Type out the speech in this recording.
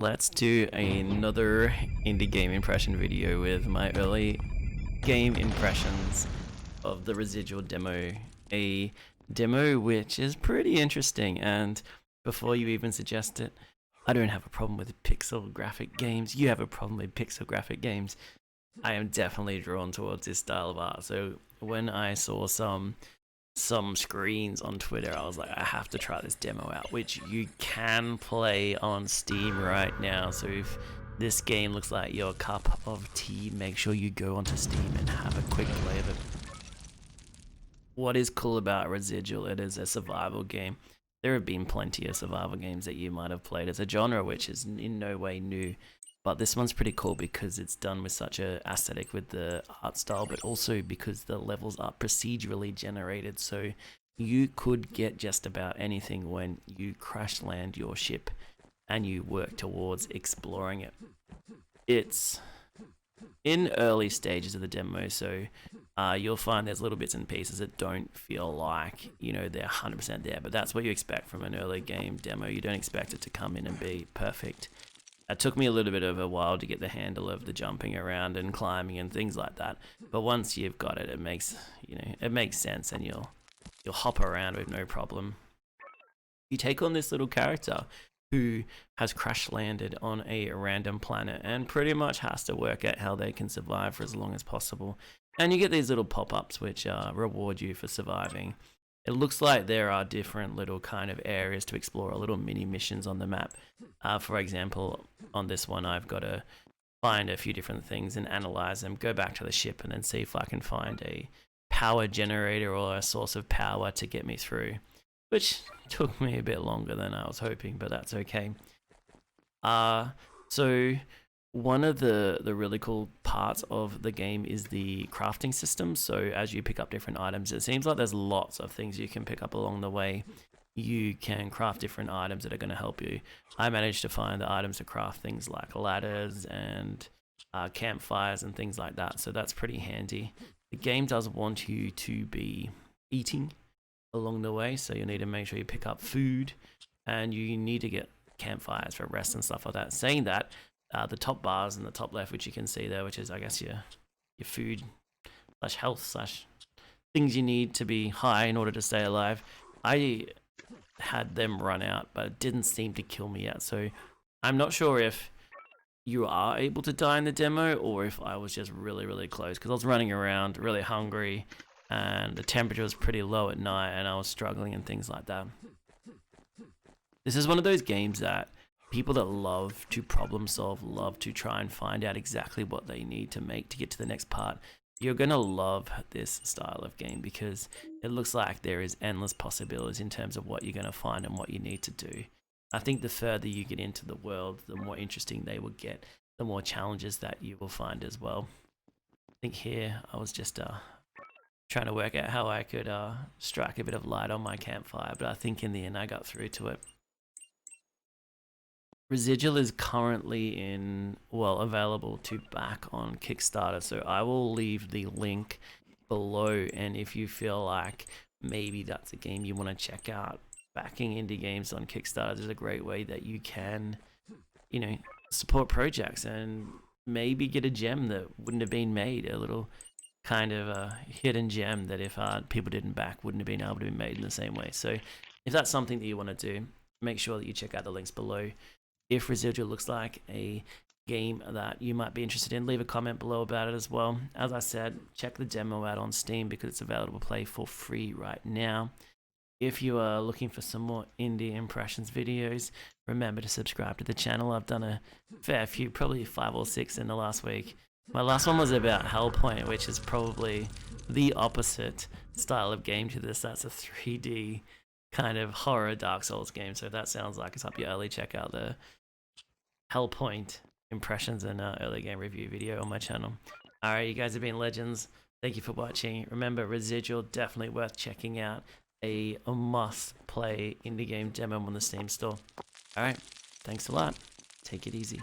let's do another indie game impression video with my early game impressions of the Residual Demo. A demo which is pretty interesting, and before you even suggest it, I don't have a problem with pixel graphic games. You have a problem with pixel graphic games. I am definitely drawn towards this style of art. So when I saw some screens on Twitter, I was like, I have to try this demo out, which you can play on Steam right now. So if this game looks like your cup of tea, make sure you go onto Steam and have a quick play of it. What is cool about Residual, it is a survival game. There have been plenty of survival games that you might have played. It's a genre which is in no way new, but this one's pretty cool because it's done with such a aesthetic with the art style, but also because the levels are procedurally generated, so you could get just about anything when you crash land your ship and you work towards exploring it. It's in early stages of the demo, so you'll find there's little bits and pieces that don't feel like, you know, they're 100% there, but that's what you expect from an early game demo. You don't expect it to come in and be perfect. It took me a little bit of a while to get the handle of the jumping around and climbing and things like that, but once you've got it, it makes sense, and you'll hop around with no problem. You take on this little character who has crash landed on a random planet and pretty much has to work out how they can survive for as long as possible. And you get these little pop-ups which reward you for surviving. It looks like there are different little kind of areas to explore, or little mini missions on the map. For example, on this one, I've got to find a few different things and analyze them, go back to the ship and then see if I can find a power generator or a source of power to get me through, which took me a bit longer than I was hoping, but that's okay. So one of the really cool parts of the game is the crafting system. So as you pick up different items, it seems like there's lots of things you can pick up along the way. You can craft different items that are going to help you. I managed to find the items to craft things like ladders and campfires and things like that, so that's pretty handy. The game does want you to be eating along the way, so you need to make sure you pick up food, and you need to get campfires for rest and stuff like that. Saying that, the top bars in the top left, which you can see there, which is I guess your food slash health slash things you need to be high in order to stay alive, I had them run out, but it didn't seem to kill me yet, so I'm not sure if you are able to die in the demo or if I was just really close, because I was running around really hungry and the temperature was pretty low at night and I was struggling and things like that. This is one of those games that people that love to problem solve, love to try and find out exactly what they need to make to get to the next part. You're gonna love this style of game because it looks like there is endless possibilities in terms of what you're gonna find and what you need to do. I think the further you get into the world, the more interesting they will get, the more challenges that you will find as well. I think here I was just trying to work out how I could strike a bit of light on my campfire, but I think in the end I got through to it. Residual is currently available to back on Kickstarter, so I will leave the link below, and if you feel like maybe that's a game you want to check out, backing indie games on Kickstarter is a great way that you can, you know, support projects and maybe get a gem that wouldn't have been made, a little kind of a hidden gem that if people didn't back wouldn't have been able to be made in the same way. So if that's something that you want to do, make sure that you check out the links below. If Residual looks like a game that you might be interested in, leave a comment below about it as well. As I said, check the demo out on Steam because it's available to play for free right now. If you are looking for some more indie impressions videos, remember to subscribe to the channel. I've done a fair few, probably 5 or 6 in the last week. My last one was about Hellpoint, which is probably the opposite style of game to this. That's a 3D kind of horror Dark Souls game, so that sounds like it's up your alley. Check out the Hellpoint impressions and early game review video on my channel. Alright, you guys have been legends. Thank you for watching. Remember, Residual, definitely worth checking out. A must-play indie game demo on the Steam store. Alright, thanks a lot. Take it easy.